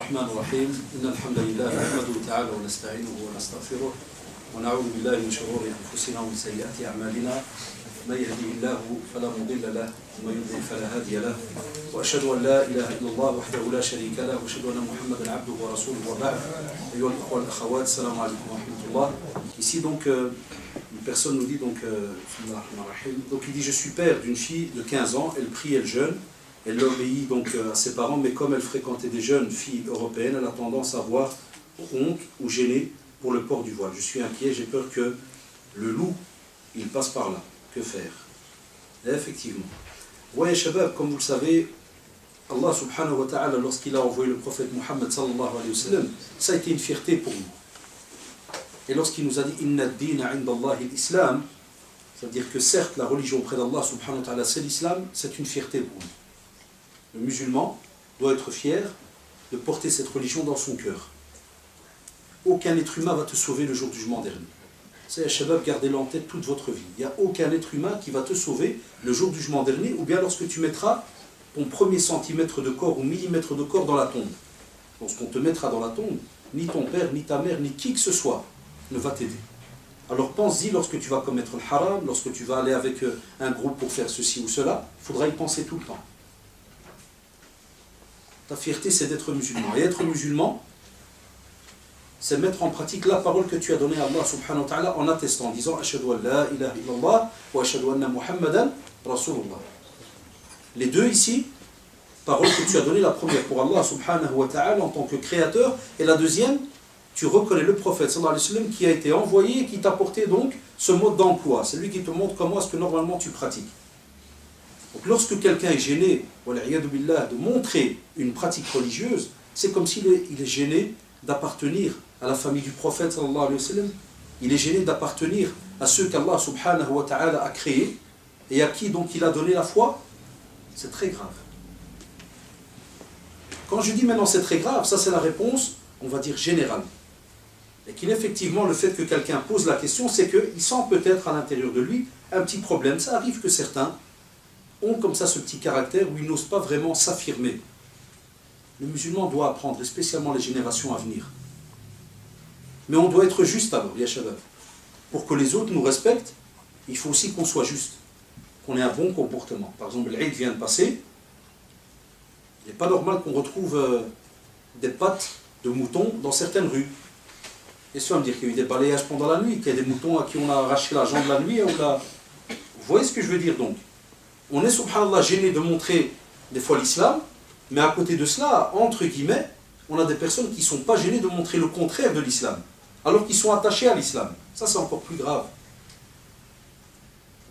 الرحمن الرحيم إن الحمد لله نحمده تعالى ونستعينه ونستغفره ونعوذ بالله من شرور أنفسنا ومن سيئات أعمالنا من يهده الله فلا مضل له ومن يضلل فلا هادي له وأشهد أن لا إله إلا الله وحده لا شريك له وأشهد أن محمدا عبده ورسوله وبعد أيها الأخوة والأخوات السلام عليكم ورحمة الله. Ici donc une personne nous dit donc il dit je suis père d'une fille de 15 ans, elle prie, elle jeûne. Elle obéit donc à ses parents, mais comme elle fréquentait des jeunes filles européennes, elle a tendance à avoir honte ou gênée pour le port du voile. Je suis inquiet, j'ai peur que le loup, il passe par là. Que faire? Et effectivement. Ouais, Shabab, comme vous le savez, Allah subhanahu wa ta'ala, lorsqu'il a envoyé le prophète Muhammad sallallahu alayhi wa sallam, ça a été une fierté pour nous. Et lorsqu'il nous a dit « Inna ad-dina inda Allahi l'islam », c'est-à-dire que certes, la religion auprès d'Allah subhanahu wa ta'ala, c'est l'islam, c'est une fierté pour nous. Le musulman doit être fier de porter cette religion dans son cœur. Aucun être humain va te sauver le jour du jugement dernier. C'est Shabab, gardez-le en tête toute votre vie. Il n'y a aucun être humain qui va te sauver le jour du jugement dernier, ou bien lorsque tu mettras ton premier centimètre de corps ou millimètre de corps dans la tombe. Lorsqu'on te mettra dans la tombe, ni ton père, ni ta mère, ni qui que ce soit ne va t'aider. Alors pense-y lorsque tu vas commettre le haram, lorsque tu vas aller avec un groupe pour faire ceci ou cela, il faudra y penser tout le temps. Ta fierté, c'est d'être musulman. Et être musulman, c'est mettre en pratique la parole que tu as donnée à Allah subhanahu wa ta'ala en attestant, en disant « Ashhadu an la ilaha illallah wa ashhadu anna Muhammadan Rasulullah ». Les deux ici, parole que tu as donnée, la première pour Allah subhanahu wa ta'ala en tant que créateur, et la deuxième, tu reconnais le prophète sallallahu alayhi wa sallam qui a été envoyé et qui t'a apporté donc ce mode d'emploi. C'est lui qui te montre comment est-ce que normalement tu pratiques. Donc lorsque quelqu'un est gêné, de montrer une pratique religieuse, c'est comme s'il est gêné d'appartenir à la famille du prophète sallallahu alayhi wa sallam. Il est gêné d'appartenir à ceux qu'Allah subhanahu wa ta'ala a créés et à qui donc il a donné la foi. C'est très grave. Quand je dis maintenant c'est très grave, ça c'est la réponse, on va dire générale. Et qu'effectivement le fait que quelqu'un pose la question, c'est qu'il sent peut-être à l'intérieur de lui un petit problème. Ça arrive que certains ont comme ça ce petit caractère où ils n'osent pas vraiment s'affirmer. Le musulman doit apprendre, et spécialement les générations à venir. Mais on doit être juste alors, ya Shabab. Pour que les autres nous respectent, il faut aussi qu'on soit juste, qu'on ait un bon comportement. Par exemple, l'Eid vient de passer, il n'est pas normal qu'on retrouve des pattes de moutons dans certaines rues. Et ça veut dire qu'il y a eu des balayages pendant la nuit, qu'il y a des moutons à qui on a arraché la jambe la nuit. Vous voyez ce que je veux dire donc? On est, subhanallah, gêné de montrer des fois l'islam, mais à côté de cela, entre guillemets, on a des personnes qui ne sont pas gênées de montrer le contraire de l'islam, alors qu'ils sont attachés à l'islam. Ça, c'est encore plus grave.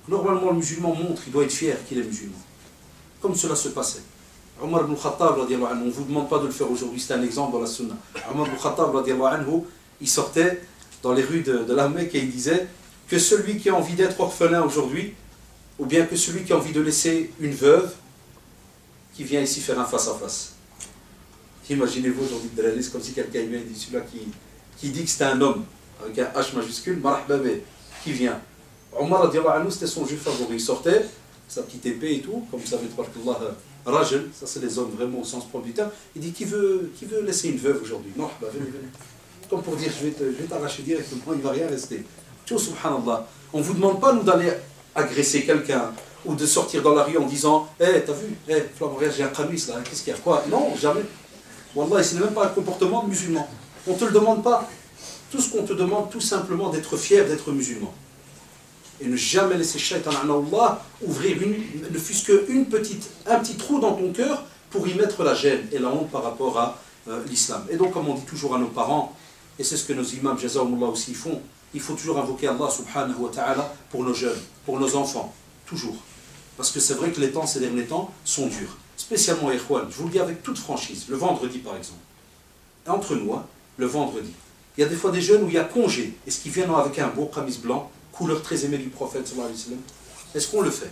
Normalement, le musulman montre, il doit être fier qu'il est musulman. Comme cela se passait. Omar ibn Khattab, on ne vous demande pas de le faire aujourd'hui, c'est un exemple dans la sunna. Omar ibn Khattab, il sortait dans les rues de la Mecque et il disait que celui qui a envie d'être orphelin aujourd'hui, ou bien que celui qui a envie de laisser une veuve qui vient ici faire un face-à-face. Imaginez-vous aujourd'hui de la liste comme si quelqu'un vient et dit celui-là qui dit que c'est un homme, avec un H majuscule, marahbabé, qui vient. Omar radiallahu anhu, c'était son jeu favori. Il sortait, sa petite épée et tout, comme vous savez, rajel, ça c'est les hommes vraiment au sens propre du terme. Il dit qui veut laisser une veuve aujourd'hui? Non, venez. Comme pour dire je vais t'arracher directement, il ne va rien rester. Tout subhanallah. On ne vous demande pas nous d'aller agresser quelqu'un ou de sortir dans la rue en disant t'as vu, Flamme, regarde, j'ai un khamis là, qu'est-ce qu'il y a? Quoi? Non, jamais. Wallah, ce n'est même pas un comportement de musulman. On ne te le demande pas. Tout ce qu'on te demande, tout simplement d'être fier d'être musulman. Et ne jamais laisser shaitan Allah ouvrir ne fût-ce qu'un petit trou dans ton cœur pour y mettre la gêne et la honte par rapport à l'islam. Et donc, comme on dit toujours à nos parents, et c'est ce que nos imams, jazakumullah, aussi font, il faut toujours invoquer Allah subhanahu wa ta'ala pour nos jeunes, pour nos enfants, toujours. Parce que c'est vrai que les temps, ces derniers temps, sont durs. Spécialement, Ikhwan, je vous le dis avec toute franchise, le vendredi par exemple. Entre nous, le vendredi, il y a des fois des jeunes où il y a congé. Est-ce qu'ils viennent avec un beau kamis blanc, couleur très aimée du prophète sallallahu alayhi wa sallam? Est-ce qu'on le fait?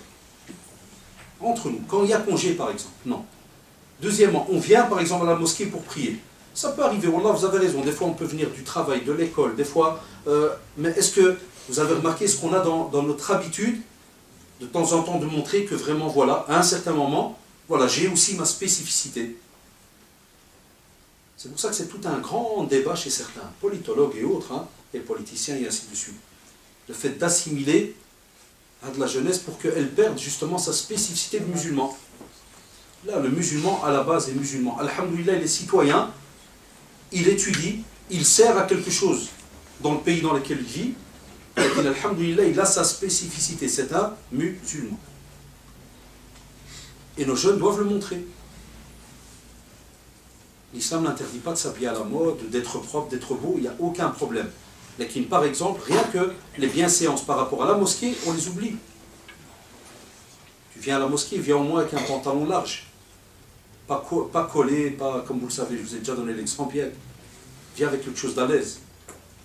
Entre nous, quand il y a congé par exemple, non. Deuxièmement, on vient par exemple à la mosquée pour prier. Ça peut arriver, Wallah, vous avez raison, des fois on peut venir du travail, de l'école, des fois... mais est-ce que vous avez remarqué ce qu'on a dans notre habitude, de temps en temps, de montrer que vraiment, voilà, à un certain moment, voilà, j'ai aussi ma spécificité. C'est pour ça que c'est tout un grand débat chez certains, politologues et autres, hein, et politiciens et ainsi de suite. Le fait d'assimiler à de la jeunesse pour qu'elle perde justement sa spécificité de musulman. Là, le musulman à la base est musulman. Alhamdoulilah, il est citoyen, il étudie, il sert à quelque chose dans le pays dans lequel il vit. Et alhamdoulilah, il a sa spécificité, c'est un musulman. Et nos jeunes doivent le montrer. L'islam n'interdit pas de s'habiller à la mode, d'être propre, d'être beau, il n'y a aucun problème. Mais par exemple, rien que les bienséances par rapport à la mosquée, on les oublie. Tu viens à la mosquée, viens au moins avec un pantalon large. Pas collé, pas comme vous le savez, je vous ai déjà donné l'exemple hier. Viens avec quelque chose d'à l'aise.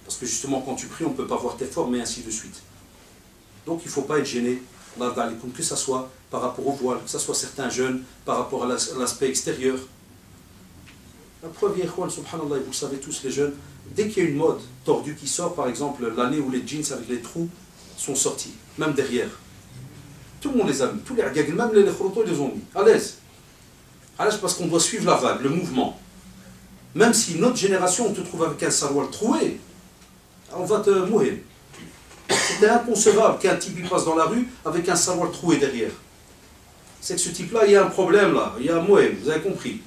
Parce que justement, quand tu pries, on ne peut pas voir tes formes, et ainsi de suite. Donc il ne faut pas être gêné, que ce soit par rapport au voile, que ce soit certains jeunes, par rapport à l'aspect extérieur. La preuve, subhanallah, vous le savez tous les jeunes, dès qu'il y a une mode tordue qui sort, par exemple l'année où les jeans avec les trous sont sortis, même derrière, tout le monde les a mis, tous les agagles, même les khorotos, ils les ont mis, à l'aise. À l'aise parce qu'on doit suivre la vague, le mouvement. Même si notre génération, on te trouve avec un saroual troué, on va te mourir. C'était inconcevable qu'un type il passe dans la rue avec un saroual troué derrière. C'est que ce type-là, il y a un problème là, il y a un mouhem, vous avez compris.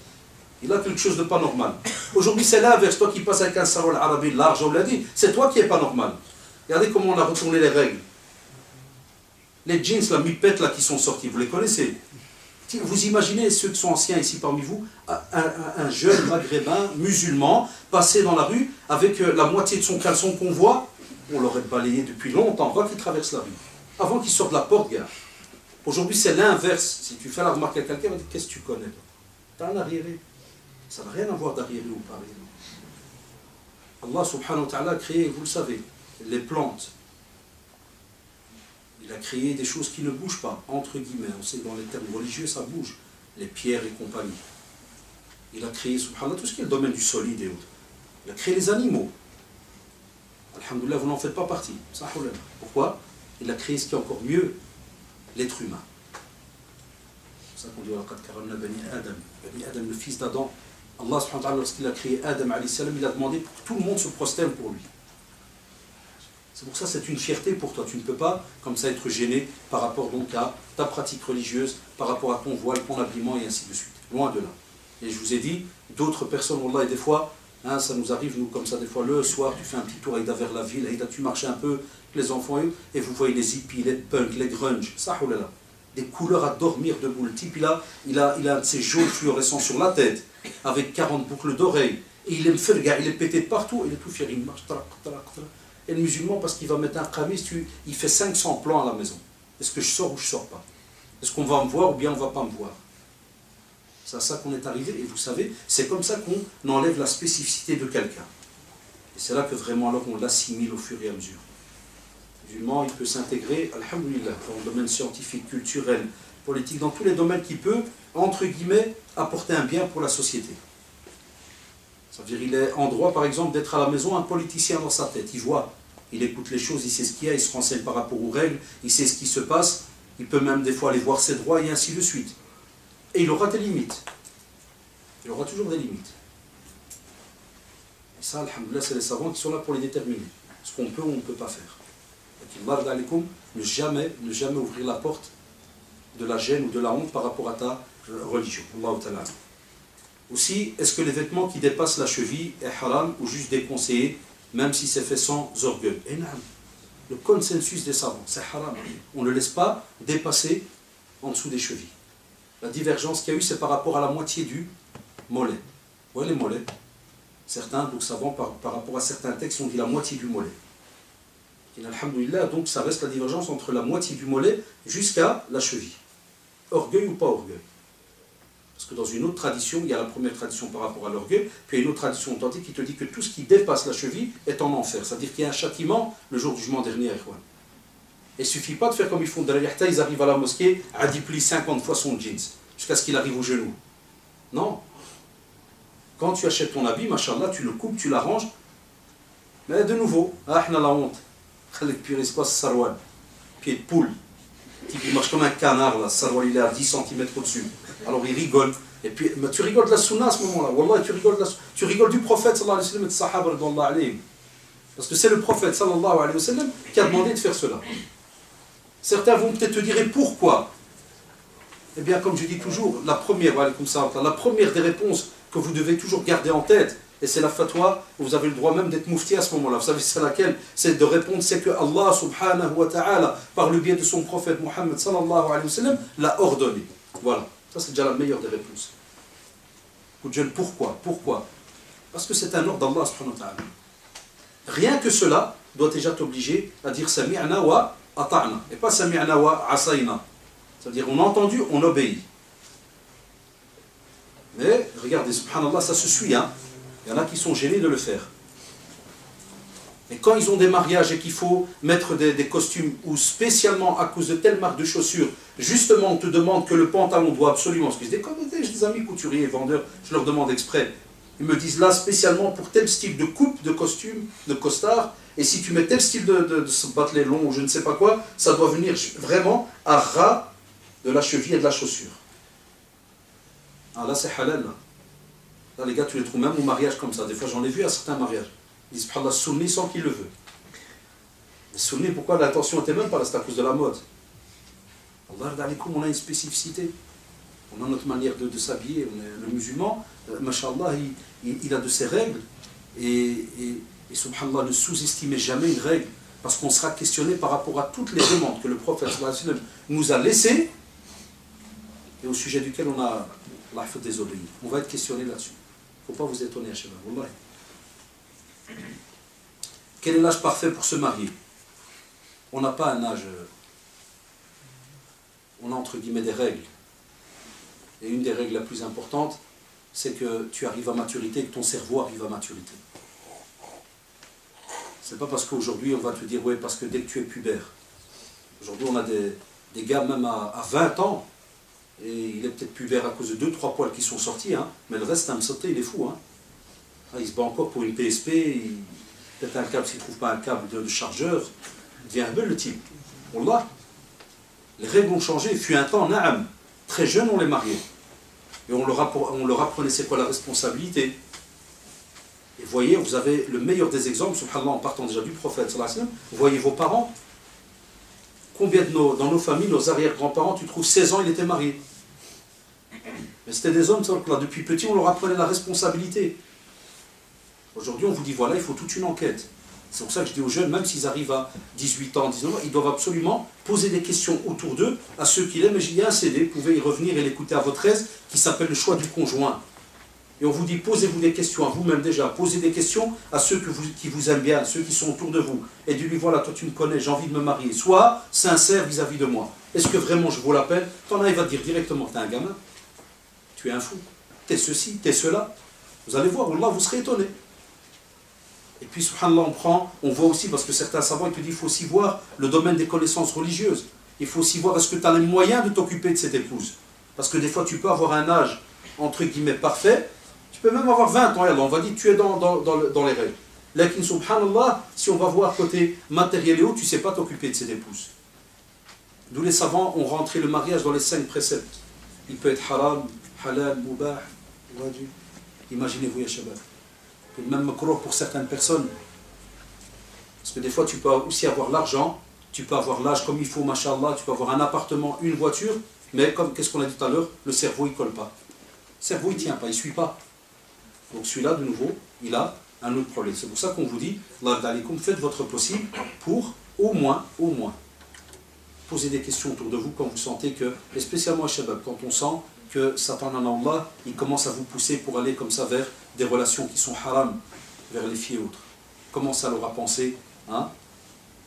Il a quelque chose de pas normal. Aujourd'hui, c'est l'inverse. Toi qui passes avec un saroual arabe large, on l'a dit, c'est toi qui n'es pas normal. Regardez comment on a retourné les règles. Les jeans, la mi-pète là qui sont sortis, vous les connaissez. Vous imaginez ceux qui sont anciens ici parmi vous, un jeune maghrébin, musulman, passer dans la rue avec la moitié de son caleçon qu'on voit, on l'aurait balayé depuis longtemps, avant qu'il traverse la rue, avant qu'il sorte de la porte, gars. Aujourd'hui, c'est l'inverse. Si tu fais la remarque à quelqu'un, il va dire, qu'est-ce que tu connais? T'as un arriéré. Ça n'a rien à voir d'arriéré ou pas. Allah subhanahu wa ta'ala a créé, vous le savez, les plantes. Il a créé des choses qui ne bougent pas, entre guillemets. On sait que dans les termes religieux, ça bouge. Les pierres et compagnie. Il a créé, subhanallah, tout ce qui est le domaine du solide et autres. Il a créé les animaux. Alhamdoulilah, vous n'en faites pas partie. Pourquoi? Il a créé ce qui est encore mieux, l'être humain. C'est ça qu'on dit Bani Adam. Bani Adam, le fils d'Adam. Allah subhanahu wa ta'ala, lorsqu'il a créé Adam, il a demandé pour que tout le monde se prosterne pour lui. C'est pour ça que c'est une fierté pour toi. Tu ne peux pas, comme ça, être gêné par rapport donc à ta pratique religieuse, par rapport à ton voile, ton habillement et ainsi de suite. Loin de là. Et je vous ai dit, d'autres personnes, Wallah, et des fois, hein, ça nous arrive, nous, comme ça, des fois, le soir, tu fais un petit tour Aïda vers la ville, Aïda, tu marches un peu, les enfants, et vous voyez les hippies, les punks, les grunge, ça, oh là là. Des couleurs à dormir debout. Le type, il a un de ces jaunes fluorescents sur la tête, avec 40 boucles d'oreilles. Et il est gars, il est pété de partout, il est tout fier, il marche. Et le musulman, parce qu'il va mettre un qamis, il fait 500 plans à la maison. Est-ce que je sors ou je ne sors pas? Est-ce qu'on va me voir ou bien on ne va pas me voir? C'est à ça qu'on est arrivé. Et vous savez, c'est comme ça qu'on enlève la spécificité de quelqu'un. Et c'est là que vraiment, alors, on l'assimile au fur et à mesure. Le musulman, il peut s'intégrer, alhamdoulilah, dans le domaine scientifique, culturel, politique, dans tous les domaines qui peut, entre guillemets, apporter un bien pour la société. Ça veut dire qu'il est en droit, par exemple, d'être à la maison un politicien dans sa tête. Il voit, il écoute les choses, il sait ce qu'il y a, il se renseigne par rapport aux règles, il sait ce qui se passe, il peut même des fois aller voir ses droits et ainsi de suite. Et il aura des limites. Il aura toujours des limites. Et ça, alhamdoulilah, c'est les savants qui sont là pour les déterminer. Ce qu'on peut ou on ne peut pas faire. Ne jamais ouvrir la porte de la gêne ou de la honte par rapport à ta religion. Allah ta'ala. Aussi, est-ce que les vêtements qui dépassent la cheville est haram ou juste déconseillé, même si c'est fait sans orgueil? Et non. Le consensus des savants, c'est haram. On ne laisse pas dépasser en dessous des chevilles. La divergence qu'il y a eu, c'est par rapport à la moitié du mollet. Vous voyez les mollets? Certains, donc savants, par rapport à certains textes, ont dit la moitié du mollet. Et alhamdoulilah, donc ça reste la divergence entre la moitié du mollet jusqu'à la cheville. Orgueil ou pas orgueil? Parce que dans une autre tradition, il y a la première tradition par rapport à l'orgueil, puis il y a une autre tradition authentique qui te dit que tout ce qui dépasse la cheville est en enfer. C'est-à-dire qu'il y a un châtiment le jour du jugement dernier. Il ne suffit pas de faire comme ils font derrière, ils arrivent à la mosquée, à déplie 50 fois son jeans, jusqu'à ce qu'il arrive au genou. Non. Quand tu achètes ton habit, machallah, tu le coupes, tu l'arranges, mais de nouveau, ah, on a la honte. Pied de poule. Il marche comme un canard, là. Sarwal, il est à 10 cm au-dessus. Alors il rigole. Et puis, mais tu rigoles de la sunna à ce moment-là. Wallah, tu rigoles du prophète sallallahu alayhi wa sallam et des sahaba radhiyallahu alayhim. Parce que c'est le prophète sallallahu alayhi wa sallam qui a demandé de faire cela. Certains vont peut-être te dire, et pourquoi? Eh bien, comme je dis toujours, la première des réponses que vous devez toujours garder en tête, et c'est la fatwa, vous avez le droit même d'être moufti à ce moment-là. Vous savez, c'est laquelle? C'est de répondre, c'est que Allah subhanahu wa ta'ala, par le biais de son prophète Muhammad sallallahu alayhi wa sallam, l'a ordonné. Voilà, ça c'est déjà la meilleure des réponses. Beaucoup de jeunes, pourquoi? Pourquoi? Parce que c'est un ordre d'Allah subhanahu wa ta'ala. Rien que cela doit déjà t'obliger à dire sami'na wa ata'na, et pas sami'na wa asayna. C'est-à-dire, on a entendu, on obéit. Mais, regardez, subhanallah, ça se suit, hein. Il y en a qui sont gênés de le faire. Et quand ils ont des mariages et qu'il faut mettre des costumes, ou spécialement à cause de telle marque de chaussures, justement on te demande que le pantalon doit absolument, parce que j'ai des amis couturiers et vendeurs, je leur demande exprès, ils me disent là spécialement pour tel style de coupe, de costume, de costard, et si tu mets tel style de batelet long ou je ne sais pas quoi, ça doit venir vraiment à ras de la cheville et de la chaussure. Ah là c'est halal là. Là, les gars, tu les trouves même au mariage comme ça. Des fois, j'en ai vu à certains mariages. Ils disent, Allah, sunni sans qu'il le veut. Les sunni, pourquoi l'attention était même pas là? C'est à cause de la mode. Allah, on a une spécificité. On a notre manière de s'habiller. On est le musulman, mashallah, il a de ses règles. Et subhanallah, ne sous-estimez jamais une règle. Parce qu'on sera questionné par rapport à toutes les demandes que le prophète nous a laissées et au sujet duquel on a désobéi. On va être questionné là-dessus. Il ne faut pas vous étonner, Shabab. Wallah. Quel est l'âge parfait pour se marier? On n'a pas un âge. On a entre guillemets des règles. Et une des règles la plus importante, c'est que tu arrives à maturité, que ton cerveau arrive à maturité. C'est pas parce qu'aujourd'hui on va te dire, oui, parce que dès que tu es pubère. Aujourd'hui on a des gars même à 20 ans, et il est peut-être pubère à cause de 2-3 poils qui sont sortis, hein, mais le reste, un sauté, il est fou. Hein. Ah, il se bat encore pour une PSP, peut-être un câble, s'il ne trouve pas un câble de chargeur, il devient un peu le type. Wallah. Les règles ont changé, il fut un temps, na'am. Très jeunes, on les mariait. Et on leur apprenait c'est quoi la responsabilité. Et voyez, vous avez le meilleur des exemples, subhanallah, en partant déjà du prophète, sallallahu alayhi wa sallam, vous voyez vos parents. Combien dans nos familles, nos arrière-grands-parents, tu trouves 16 ans, ils étaient mariés. Mais c'était des hommes, là, depuis petit, on leur apprenait la responsabilité. Aujourd'hui, on vous dit, voilà, il faut toute une enquête. C'est pour ça que je dis aux jeunes, même s'ils arrivent à 18 ans, 19 ans, ils doivent absolument poser des questions autour d'eux, à ceux qui l'aiment. Il y a un CD, vous pouvez y revenir et l'écouter à votre aise, qui s'appelle le choix du conjoint. Et on vous dit, posez-vous des questions à vous-même déjà, posez des questions à ceux qui vous aiment bien, à ceux qui sont autour de vous. Et dis-lui, voilà, toi tu me connais, j'ai envie de me marier. Sois sincère vis-à-vis de moi. Est-ce que vraiment je vaux la peine? T'en as, il va te dire directement, t'es un gamin, tu es un fou, t'es ceci, t'es cela. Vous allez voir, Allah, vous serez étonné. Et puis, subhanallah, on voit aussi, parce que certains savants, ils te disent, il faut aussi voir le domaine des connaissances religieuses. Il faut aussi voir, est-ce que tu as les moyens de t'occuper de cette épouse? Parce que des fois, tu peux avoir un âge, entre guillemets, parfait. Tu peux même avoir 20 ans, on va dire tu es dans les règles. Lakin subhanallah, si on va voir côté matériel et autres, tu ne sais pas t'occuper de cette épouse. D'où les savants ont rentré le mariage dans les 5 préceptes. Il peut être haram, halal, mubah, wajib. Imaginez-vous, ya shabab. Même makruh pour certaines personnes. Parce que des fois, tu peux aussi avoir l'argent, tu peux avoir l'âge comme il faut, mashallah, tu peux avoir un appartement, une voiture, mais comme qu'est-ce qu'on a dit tout à l'heure, le cerveau, il ne colle pas. Le cerveau, il ne tient pas, il ne suit pas. Donc celui-là, de nouveau, il a un autre problème. C'est pour ça qu'on vous dit, faites votre possible pour au moins, poser des questions autour de vous quand vous sentez que, et spécialement à Shabab, quand on sent que Satan en Allah, il commence à vous pousser pour aller comme ça vers des relations qui sont haram, vers les filles et autres. Commencez alors à penser, hein,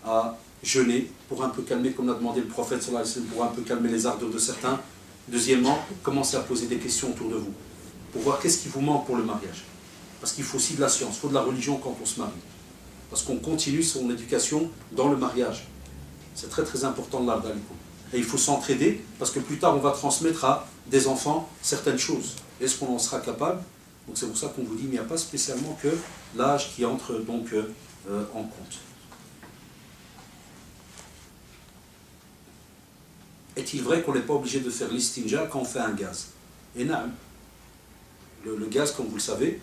à jeûner pour un peu calmer, comme l'a demandé le prophète, pour un peu calmer les ardeurs de certains. Deuxièmement, commencez à poser des questions autour de vous, pour voir qu'est-ce qui vous manque pour le mariage. Parce qu'il faut aussi de la science, il faut de la religion quand on se marie. Parce qu'on continue son éducation dans le mariage. C'est très très important de l'art d'Alikou. Et il faut s'entraider, parce que plus tard on va transmettre à des enfants certaines choses. Est-ce qu'on en sera capable? Donc c'est pour ça qu'on vous dit, il n'y a pas spécialement que l'âge qui entre donc en compte. Est-il vrai qu'on n'est pas obligé de faire l'istinja quand on fait un gaz? Et non. Le gaz, comme vous le savez,